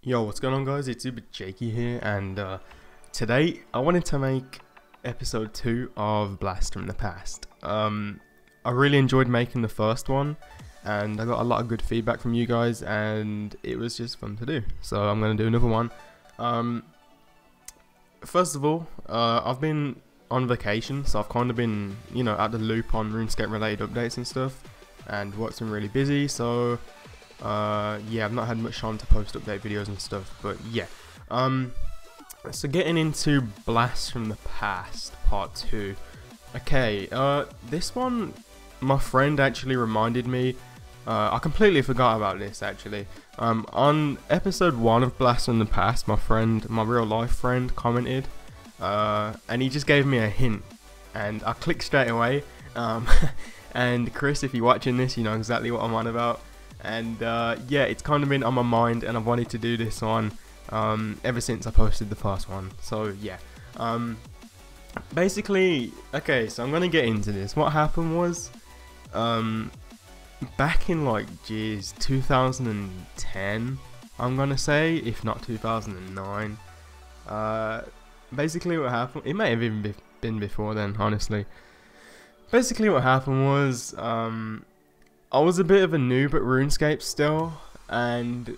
Yo, what's going on, guys? It's Uber Jakey here, and today I wanted to make episode 2 of Blast from the Past. I really enjoyed making the first one, and I got a lot of good feedback from you guys, and it was just fun to do. So I'm going to do another one. First of all, I've been on vacation, so I've kind of been, at the loop on RuneScape related updates and stuff, and work's been really busy, so yeah, I've not had much time to post update videos and stuff, but yeah. So getting into Blast from the Past Part 2. Okay, this one, my friend actually reminded me. I completely forgot about this actually. On episode 1 of Blast from the Past, my real life friend, commented, and he just gave me a hint, and I clicked straight away. And Chris, if you're watching this, you know exactly what I'm on about. And yeah, it's kind of been on my mind, and I've wanted to do this one ever since I posted the first one. So yeah, basically, okay, so I'm gonna get into this. What happened was, back in 2010, I'm gonna say, if not 2009. Basically what happened, it may have even been before then, honestly. Basically what happened was, I was a bit of a noob at RuneScape still, and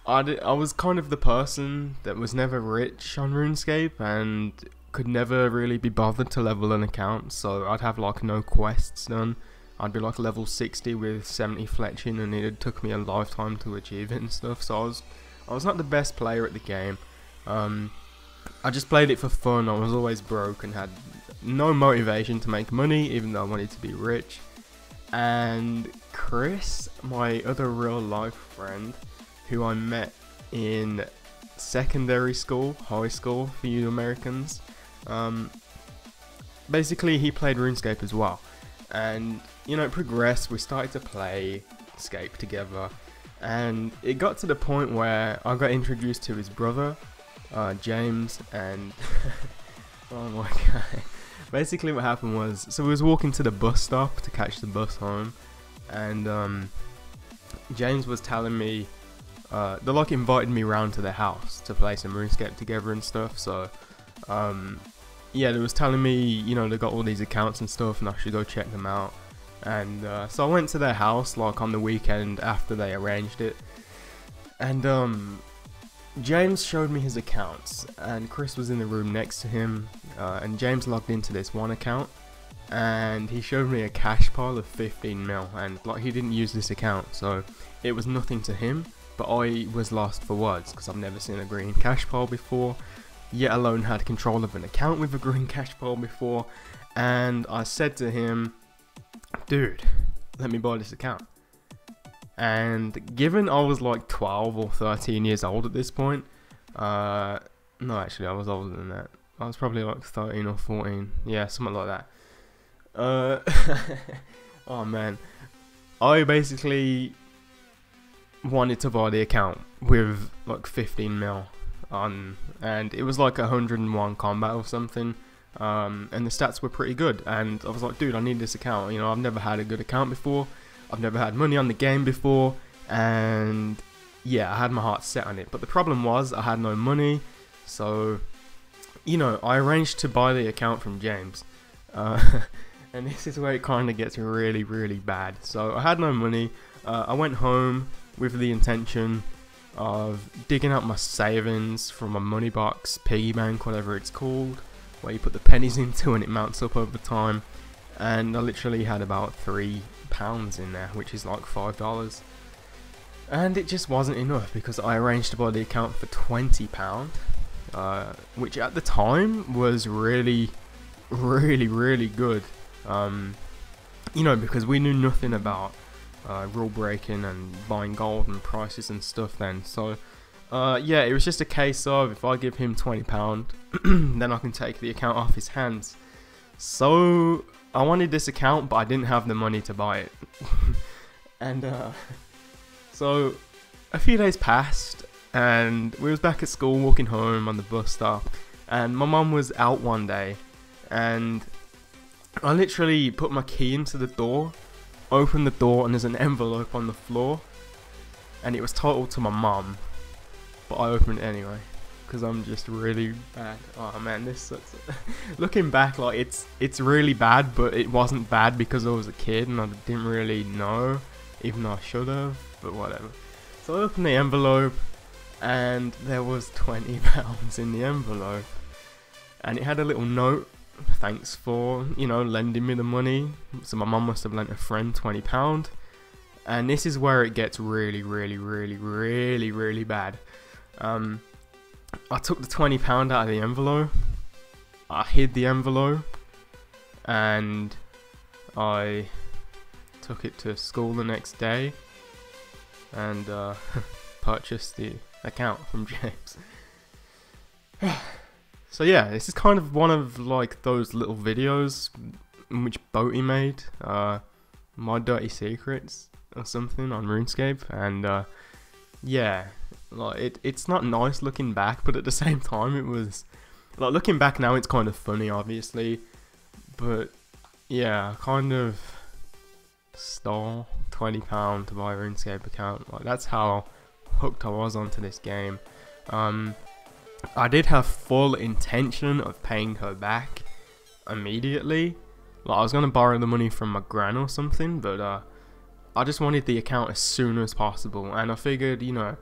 I was kind of the person that was never rich on RuneScape and could never really be bothered to level an account, so I'd have no quests done. I'd be level 60 with 70 fletching, and it took me a lifetime to achieve it and stuff, so I was not the best player at the game. I just played it for fun. I was always broke and had no motivation to make money, even though I wanted to be rich. And Chris, my other real life friend, who I met in secondary school, high school for you Americans, basically he played RuneScape as well, and it progressed. We started to play Scape together, and it got to the point where I got introduced to his brother, James, and oh my god. Basically what happened was, so we was walking to the bus stop to catch the bus home, and James was telling me, they invited me round to their house to play some RuneScape together and stuff, so yeah, they was telling me, they got all these accounts and stuff, and I should go check them out. And so I went to their house on the weekend after they arranged it, and James showed me his accounts, and Chris was in the room next to him, and James logged into this one account, and he showed me a cash pile of 15 mil, and he didn't use this account, so it was nothing to him, but I was lost for words, because I've never seen a green cash pile before, yet alone had control of an account with a green cash pile before. And I said to him, dude, let me buy this account. And given I was 12 or 13 years old at this point, no, actually I was older than that. I was probably 13 or 14, yeah, something like that. Oh man, I basically wanted to buy the account with 15 mil on, and it was 101 combat or something, and the stats were pretty good, and I was like, dude, I need this account. I've never had a good account before, I've never had money on the game before, and yeah, I had my heart set on it. But the problem was I had no money, so I arranged to buy the account from James, and this is where it kind of gets really, really bad. So I had no money. I went home with the intention of digging out my savings from a money box, piggy bank, whatever it's called, where you put the pennies into and it mounts up over time, and I literally had about £3 in there, which is $5, and it just wasn't enough, because I arranged to buy the account for £20, which at the time was really, really, really good, because we knew nothing about rule breaking and buying gold and prices and stuff then. So yeah, it was just a case of, if I give him £20 then I can take the account off his hands. So I wanted this account, but I didn't have the money to buy it. And so a few days passed, and we was back at school walking home on the bus stop, and my mum was out one day, and I literally put my key into the door, opened the door, and there's an envelope on the floor, and it was titled to my mum. but I opened it anyway because I'm just really bad. Oh man, this sucks. Looking back, like it's really bad, but it wasn't bad because I was a kid and I didn't really know, even though I should have. But whatever. So I opened the envelope, and there was £20 in the envelope, and it had a little note. Thanks for, you know, lending me the money. So my mum must have lent a friend £20. And this is where it gets really bad. I took the £20 out of the envelope. I hid the envelope. And I took it to school the next day. And purchased the account from James. So yeah, this is kind of one of like those little videos which Boaty made, My Dirty Secrets or something on RuneScape, and yeah, like it's not nice looking back, but at the same time it was, like looking back now it's kind of funny obviously, but yeah, I kind of stole £20 to buy a RuneScape account. Like that's how hooked I was onto this game. I did have full intention of paying her back immediately. Like I was gonna borrow the money from my gran or something, but I just wanted the account as soon as possible, and I figured, you know,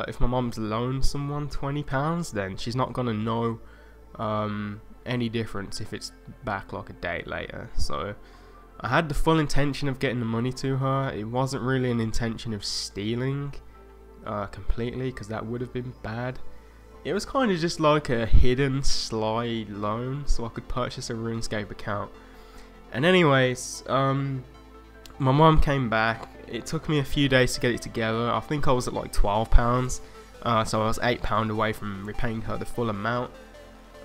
if my mom's loaned someone £20, then she's not gonna know any difference if it's back like a day later. So I had the full intention of getting the money to her. It wasn't really an intention of stealing completely, because that would have been bad. It was kind of just like a hidden sly loan so I could purchase a RuneScape account. And anyways, my mum came back. It took me a few days to get it together. I think I was at like £12, so I was £8 away from repaying her the full amount.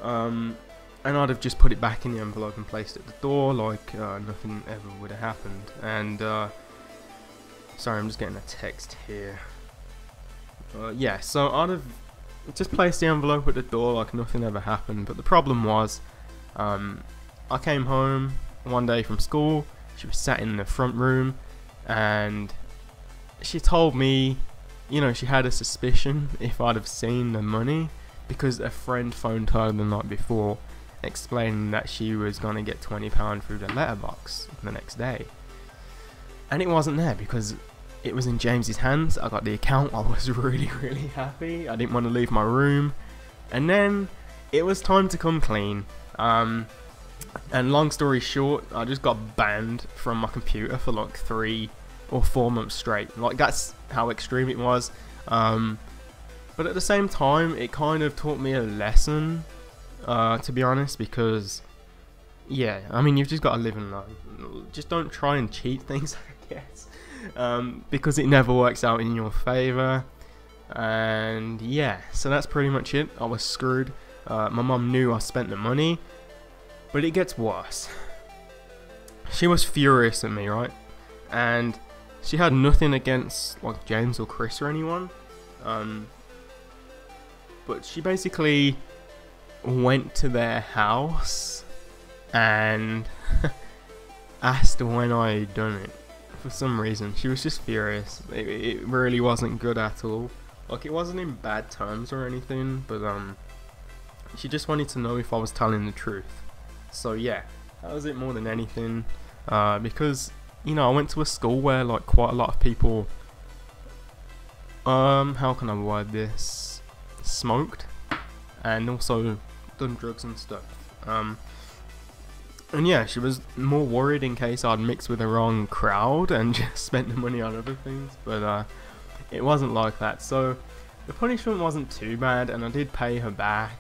And I'd have just put it back in the envelope and placed it at the door like nothing ever would have happened. And sorry, I'm just getting a text here. Yeah, so I'd have just placed the envelope at the door like nothing ever happened. But the problem was, I came home one day from school. She was sat in the front room, and she told me, you know, she had a suspicion if I'd have seen the money, because a friend phoned her the night before explaining that she was going to get £20 through the letterbox the next day. And it wasn't there because it was in James's hands. I got the account. I was really happy. I didn't want to leave my room. And then it was time to come clean. And long story short, I just got banned from my computer for like 3 or 4 months straight. Like that's how extreme it was. But at the same time, it kind of taught me a lesson, to be honest, because yeah, I mean, you've just got to live and learn. Just don't try and cheat things, I guess. Because it never works out in your favor. And yeah, so that's pretty much it. I was screwed. My mum knew I spent the money, but it gets worse. She was furious at me, right? And she had nothing against like James or Chris or anyone, but she basically went to their house and asked when I done it. For some reason, she was just furious. It really wasn't good at all. Like, it wasn't in bad terms or anything, but she just wanted to know if I was telling the truth. So yeah, that was it more than anything. Because, you know, I went to a school where like quite a lot of people, how can I word this, smoked, and also done drugs and stuff. And yeah, she was more worried in case I'd mixed with the wrong crowd and just spent the money on other things, but it wasn't like that. So the punishment wasn't too bad, and I did pay her back.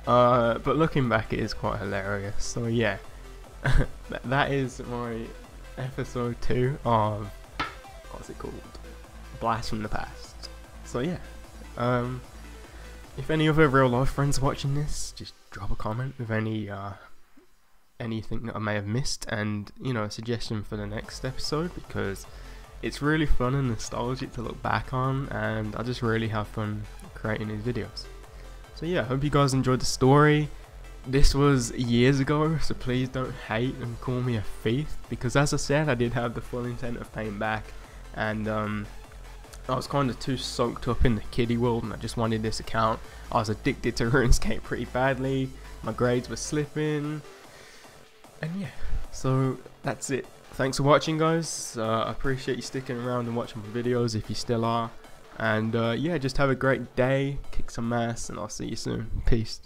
But looking back, it is quite hilarious. So yeah, that is my episode 2 of, what's it called? Blast from the Past. So yeah, if any other real life friends are watching this, just drop a comment with any anything that I may have missed, and you know, a suggestion for the next episode, because it's really fun and nostalgic to look back on, and I just really have fun creating these videos. So yeah, hope you guys enjoyed the story. This was years ago, so please don't hate and call me a thief, because as I said, I did have the full intent of paying back, and I was kind of too soaked up in the kiddie world and I just wanted this account. I was addicted to RuneScape pretty badly, my grades were slipping, and yeah, so that's it. Thanks for watching, guys. I appreciate you sticking around and watching my videos if you still are, and yeah, just have a great day, kick some ass, and I'll see you soon. Peace.